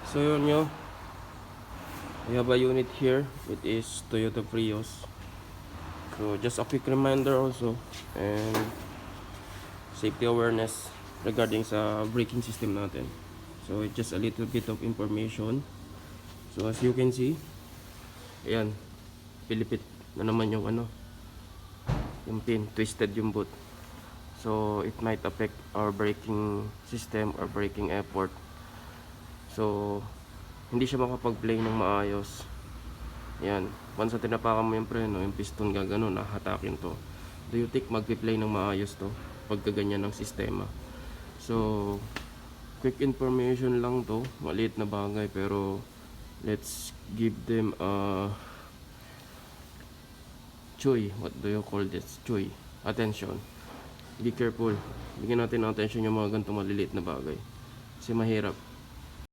So yun nyo, we have a unit here. It is Toyota Prius. So just a quick reminder also and safety awareness regarding sa braking system natin. So it's just a little bit of information. So as you can see, ayan, pilipit na naman yung yung pin, twisted yung boot. So it might affect our braking system or braking effort. So hindi siya makapag-play ng maayos. Yan, once na tinapakan mo yung preno, yung piston gaganon, hatakin to. Do you think mag-play ng maayos to pagka ganyan ng sistema? So quick information lang to, maliit na bagay pero let's give them a choy. What do you call this? Choy. Attention. Be careful. Bigyan natin ng attention yung mga ganitong maliliit na bagay. Kasi mahirap.